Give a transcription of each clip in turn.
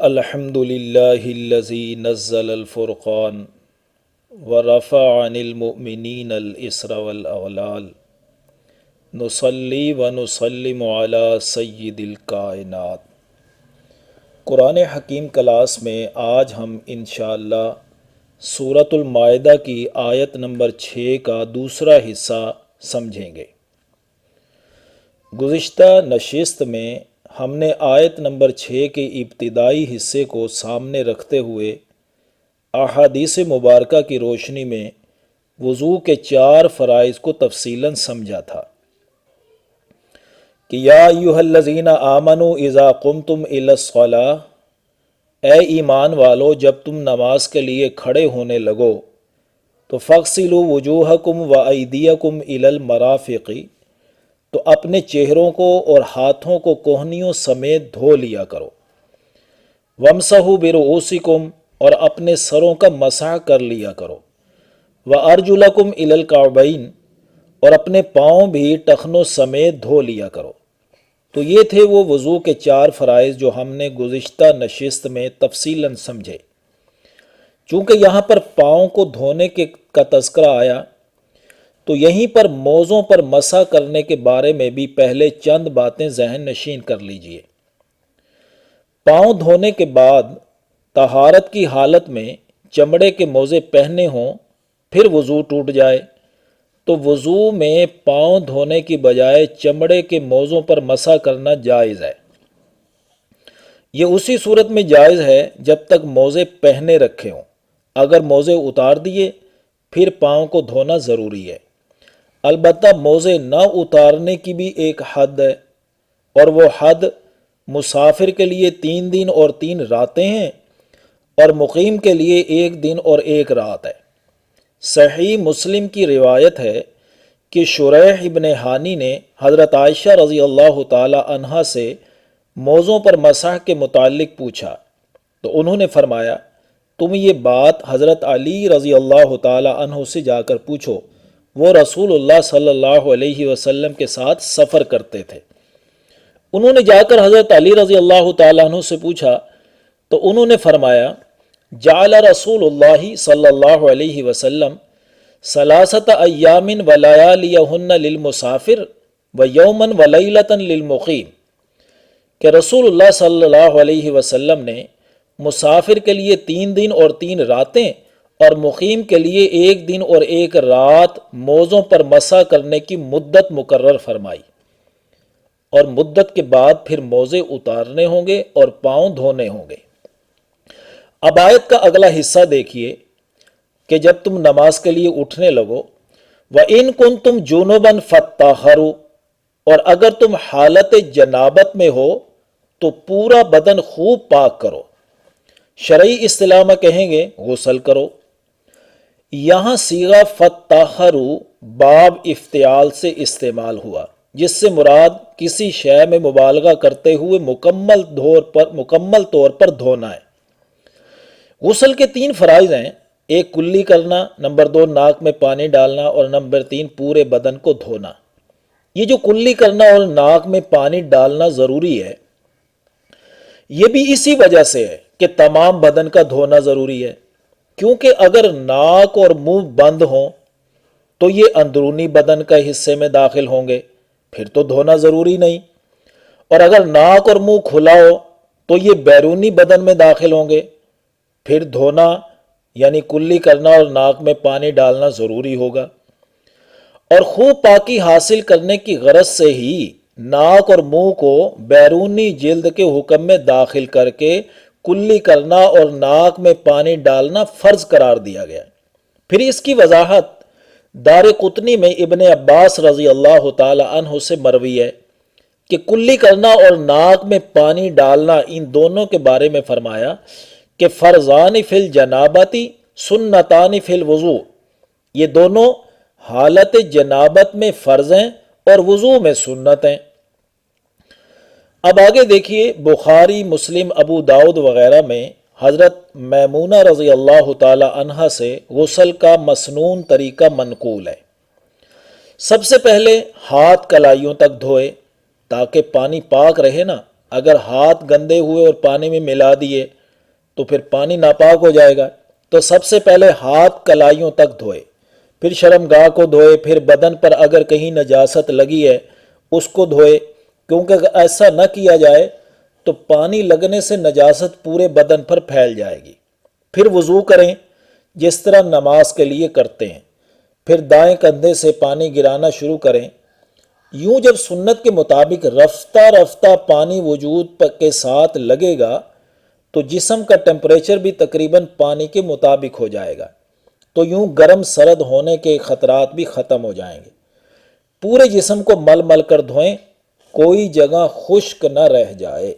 الحمد للہ الذی نزل الفرقان ورفع عن المؤمنین الاسر والاغلال نصلی ونسلم علی سید الکائنات۔ قرآن حکیم کلاس میں آج ہم انشاءاللہ سورۃ المائدہ کی آیت نمبر 6 کا دوسرا حصہ سمجھیں گے۔ گزشتہ نشست میں ہم نے آیت نمبر 6 کے ابتدائی حصے کو سامنے رکھتے ہوئے احادیث مبارکہ کی روشنی میں وضو کے 4 فرائض کو تفصیلاً سمجھا تھا کہ یا ایھا الذین آمنوا اذا قمتم الی الصلاۃ، اے ایمان والو جب تم نماز کے لیے کھڑے ہونے لگو تو فاغسلوا وجوہکم وایدیکم الی المرافق، تو اپنے چہروں کو اور ہاتھوں کو کوہنیوں سمیت دھو لیا کرو۔ وامسحوا برؤوسکم، اور اپنے سروں کا مسح کر لیا کرو۔ وارجلکم الی الکعبین، اور اپنے پاؤں بھی ٹخنوں سمیت دھو لیا کرو۔ تو یہ تھے وہ وضو کے 4 فرائض جو ہم نے گزشتہ نشست میں تفصیلاً سمجھے۔ چونکہ یہاں پر پاؤں کو دھونے کا تذکرہ آیا تو یہیں پر موزوں پر مسح کرنے کے بارے میں بھی پہلے چند باتیں ذہن نشین کر لیجئے۔ پاؤں دھونے کے بعد طہارت کی حالت میں چمڑے کے موزے پہنے ہوں پھر وضو ٹوٹ جائے تو وضو میں پاؤں دھونے کی بجائے چمڑے کے موزوں پر مسح کرنا جائز ہے۔ یہ اسی صورت میں جائز ہے جب تک موزے پہنے رکھے ہوں۔ اگر موزے اتار دیے پھر پاؤں کو دھونا ضروری ہے۔ البتہ موزے نہ اتارنے کی بھی ایک حد ہے، اور وہ حد مسافر کے لیے 3 دن اور 3 راتیں ہیں اور مقیم کے لیے 1 دن اور 1 رات ہے۔ صحیح مسلم کی روایت ہے کہ شریح ابن ہانی نے حضرت عائشہ رضی اللہ تعالی عنہا سے موزوں پر مسح کے متعلق پوچھا تو انہوں نے فرمایا، تم یہ بات حضرت علی رضی اللہ تعالی عنہ سے جا کر پوچھو، وہ رسول اللہ صلی اللہ علیہ وسلم کے ساتھ سفر کرتے تھے۔ انہوں نے جا کر حضرت علی رضی اللہ تعالیٰ عنہ سے پوچھا تو انہوں نے فرمایا، جعل رسول اللہ صلی اللہ علیہ وسلم 3 ایام ولیالیہن للمسافر ویوما ولیلۃ للمقیم، کہ رسول اللہ صلی اللہ علیہ وسلم نے مسافر کے لیے 3 دن اور 3 راتیں اور مقیم کے لیے 1 دن اور 1 رات موزوں پر مسح کرنے کی مدت مقرر فرمائی، اور مدت کے بعد پھر موزے اتارنے ہوں گے اور پاؤں دھونے ہوں گے۔ اب آیت کا اگلا حصہ دیکھیے کہ جب تم نماز کے لیے اٹھنے لگو، وَإِن كُنتُمْ جُنُبًا فَطَّهَّرُوا، اور اگر تم حالت جنابت میں ہو تو پورا بدن خوب پاک کرو۔ شرعی اصطلاح میں کہیں گے غسل کرو۔ یہاں صیغہ فَطَّهَّرُوا باب افتعال سے استعمال ہوا، جس سے مراد کسی شے میں مبالغہ کرتے ہوئے مکمل طور پر دھونا ہے۔ غسل کے 3 فرائض ہیں، 1 کلی کرنا، نمبر 2 ناک میں پانی ڈالنا، اور نمبر 3 پورے بدن کو دھونا۔ یہ جو کلی کرنا اور ناک میں پانی ڈالنا ضروری ہے، یہ بھی اسی وجہ سے ہے کہ تمام بدن کا دھونا ضروری ہے، کیونکہ اگر ناک اور منہ بند ہوں تو یہ اندرونی بدن کا حصے میں داخل ہوں گے، پھر تو دھونا ضروری نہیں، اور اگر ناک اور منہ کھلا ہو تو یہ بیرونی بدن میں داخل ہوں گے، پھر دھونا یعنی کلی کرنا اور ناک میں پانی ڈالنا ضروری ہوگا۔ اور خوب پاکی حاصل کرنے کی غرض سے ہی ناک اور منہ کو بیرونی جلد کے حکم میں داخل کر کے کلی کرنا اور ناک میں پانی ڈالنا فرض قرار دیا گیا۔ پھر اس کی وضاحت دارقطنی میں ابن عباس رضی اللہ تعالی عنہ سے مروی ہے کہ کلی کرنا اور ناک میں پانی ڈالنا ان دونوں کے بارے میں فرمایا کہ فرضان فی الجنابتی سنتان فی الوضوء، یہ دونوں حالت جنابت میں فرض ہیں اور وضو میں سنت ہیں۔ اب آگے دیکھیے، بخاری، مسلم، ابو داؤد وغیرہ میں حضرت میمونہ رضی اللہ تعالی عنہا سے غسل کا مسنون طریقہ منقول ہے۔ سب سے پہلے ہاتھ کلائیوں تک دھوئے تاکہ پانی پاک رہے نا، اگر ہاتھ گندے ہوئے اور پانی میں ملا دیے تو پھر پانی ناپاک ہو جائے گا۔ تو سب سے پہلے ہاتھ کلائیوں تک دھوئے، پھر شرمگاہ کو دھوئے، پھر بدن پر اگر کہیں نجاست لگی ہے اس کو دھوئے، کیونکہ اگر ایسا نہ کیا جائے تو پانی لگنے سے نجاست پورے بدن پر پھیل جائے گی۔ پھر وضو کریں جس طرح نماز کے لیے کرتے ہیں، پھر دائیں کندھے سے پانی گرانا شروع کریں۔ یوں جب سنت کے مطابق رفتہ رفتہ پانی وجود کے ساتھ لگے گا تو جسم کا ٹمپریچر بھی تقریباً پانی کے مطابق ہو جائے گا، تو یوں گرم سرد ہونے کے خطرات بھی ختم ہو جائیں گے۔ پورے جسم کو مل مل کر دھوئیں، کوئی جگہ خشک نہ رہ جائے۔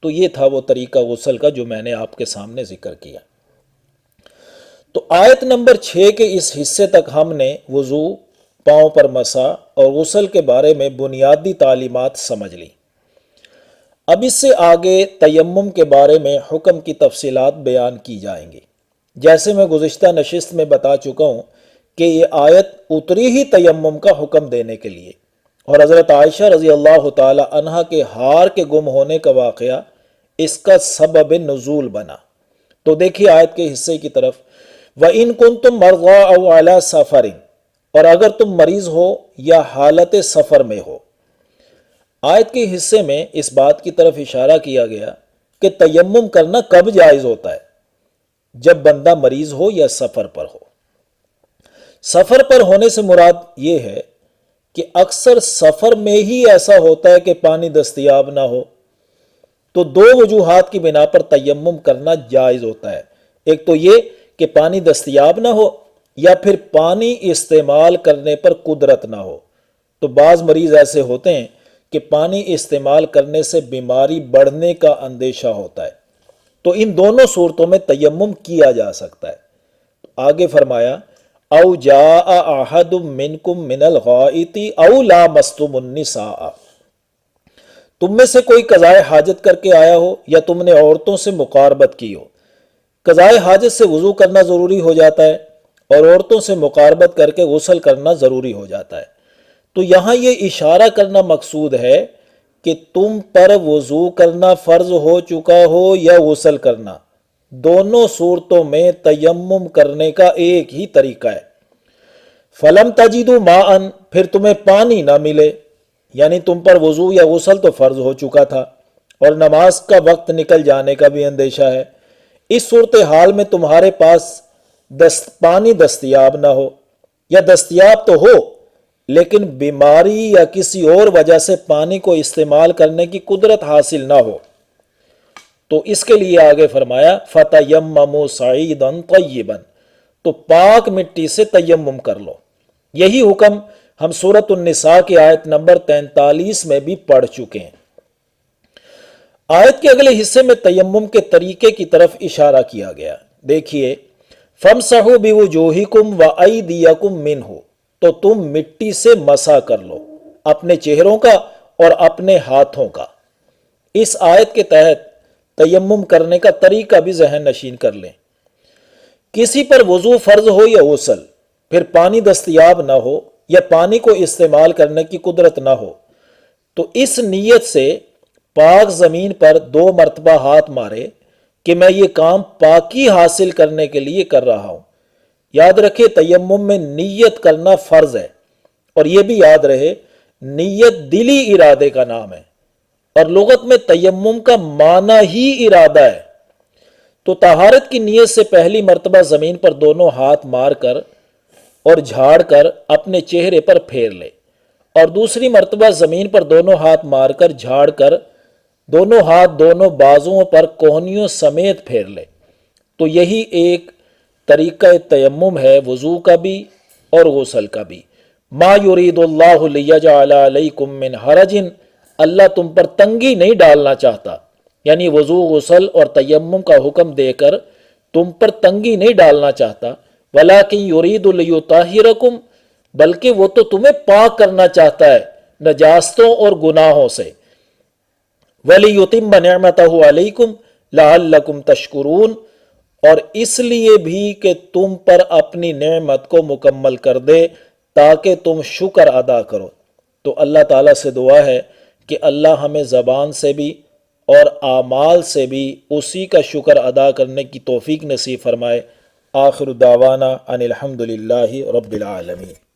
تو یہ تھا وہ طریقہ غسل کا جو میں نے آپ کے سامنے ذکر کیا۔ تو آیت نمبر 6 کے اس حصے تک ہم نے وضو، پاؤں پر مسح اور غسل کے بارے میں بنیادی تعلیمات سمجھ لی۔ اب اس سے آگے تیمم کے بارے میں حکم کی تفصیلات بیان کی جائیں گی۔ جیسے میں گزشتہ نشست میں بتا چکا ہوں کہ یہ آیت اتری ہی تیمم کا حکم دینے کے لیے، اور حضرت عائشہ رضی اللہ تعالی عنہا کے ہار کے گم ہونے کا واقعہ اس کا سبب نزول بنا۔ تو دیکھیے آیت کے حصے کی طرف، وَإِن كُنتُم مَرْضَىٰ أَوْ عَلَىٰ سَفَرٍ، اور اگر تم مریض ہو یا حالت سفر میں ہو۔ آیت کے حصے میں اس بات کی طرف اشارہ کیا گیا کہ تیمم کرنا کب جائز ہوتا ہے؟ جب بندہ مریض ہو یا سفر پر ہو۔ سفر پر ہونے سے مراد یہ ہے کہ اکثر سفر میں ہی ایسا ہوتا ہے کہ پانی دستیاب نہ ہو، تو دو وجوہات کی بنا پر تیمم کرنا جائز ہوتا ہے۔ ایک تو یہ کہ پانی دستیاب نہ ہو، یا پھر پانی استعمال کرنے پر قدرت نہ ہو۔ تو بعض مریض ایسے ہوتے ہیں کہ پانی استعمال کرنے سے بیماری بڑھنے کا اندیشہ ہوتا ہے، تو ان دونوں صورتوں میں تیمم کیا جا سکتا ہے۔ آگے فرمایا، او جاء احد منکم من الغائط او لامستم النساء، تم میں سے کوئی قضائے حاجت کر کے آیا ہو یا تم نے عورتوں سے مقاربت کی ہو۔ قضائے حاجت سے وضو کرنا ضروری ہو جاتا ہے اور عورتوں سے مقاربت کر کے غسل کرنا ضروری ہو جاتا ہے۔ تو یہاں یہ اشارہ کرنا مقصود ہے کہ تم پر وضو کرنا فرض ہو چکا ہو یا غسل کرنا، دونوں صورتوں میں تیمم کرنے کا ایک ہی طریقہ ہے۔ فلم تجدوا ماء، پھر تمہیں پانی نہ ملے، یعنی تم پر وضو یا غسل تو فرض ہو چکا تھا اور نماز کا وقت نکل جانے کا بھی اندیشہ ہے۔ اس صورتحال میں تمہارے پاس پانی دستیاب نہ ہو، یا دستیاب تو ہو لیکن بیماری یا کسی اور وجہ سے پانی کو استعمال کرنے کی قدرت حاصل نہ ہو، تو اس کے لیے آگے فرمایا فَتَيَمَّمُوا صَعِيدًا طَيِّبًا، تو پاک مٹی سے تیمم کر لو۔ یہی حکم ہم سورۃ النساء کی آیت نمبر 43 میں بھی پڑھ چکے ہیں۔ آیت کے اگلے حصے میں تیمم کے طریقے کی طرف اشارہ کیا گیا۔ دیکھیے، فَامْسَحُوا بِوُجُوهِكُمْ وَأَيْدِيَكُمْ مِنْهُ، تو تم مٹی سے مسح کر لو، اپنے چہروں کا اور اپنے ہاتھوں کا۔ اس آیت کے تحت تیمم کرنے کا طریقہ بھی ذہن نشین کر لیں۔ کسی پر وضو فرض ہو یا غسل، پھر پانی دستیاب نہ ہو یا پانی کو استعمال کرنے کی قدرت نہ ہو، تو اس نیت سے پاک زمین پر 2 مرتبہ ہاتھ مارے کہ میں یہ کام پاکی حاصل کرنے کے لیے کر رہا ہوں۔ یاد رکھے تیمم میں نیت کرنا فرض ہے، اور یہ بھی یاد رہے نیت دلی ارادے کا نام ہے، اور لغت میں تیمم کا معنی ہی ارادہ ہے۔ تو طہارت کی نیت سے پہلی مرتبہ زمین پر دونوں ہاتھ مار کر اور جھاڑ کر اپنے چہرے پر پھیر لے، اور دوسری مرتبہ زمین پر دونوں ہاتھ مار کر جھاڑ کر دونوں ہاتھ دونوں بازوؤں پر کوہنیوں سمیت پھیر لے۔ تو یہی ایک طریقہ تیمم ہے، وضو کا بھی اور غسل کا بھی۔ ما یرید اللہ لیجعل علیکم من حرج، اللہ تم پر تنگی نہیں ڈالنا چاہتا، یعنی وضو غسل اور تیمم کا حکم دے کر تم پر تنگی نہیں ڈالنا چاہتا، ولیکن یرید لیطہرکم، بلکہ وہ تو تمہیں پاک کرنا چاہتا ہے نجاستوں اور گناہوں سے، ولیتم نعمتہ علیکم لعلکم تشکرون، اور اس لیے بھی کہ تم پر اپنی نعمت کو مکمل کر دے تاکہ تم شکر ادا کرو۔ تو اللہ تعالیٰ سے دعا ہے کہ اللہ ہمیں زبان سے بھی اور اعمال سے بھی اسی کا شکر ادا کرنے کی توفیق نصیب فرمائے۔ آخر دعوانا ان الحمد للہ رب العالمین۔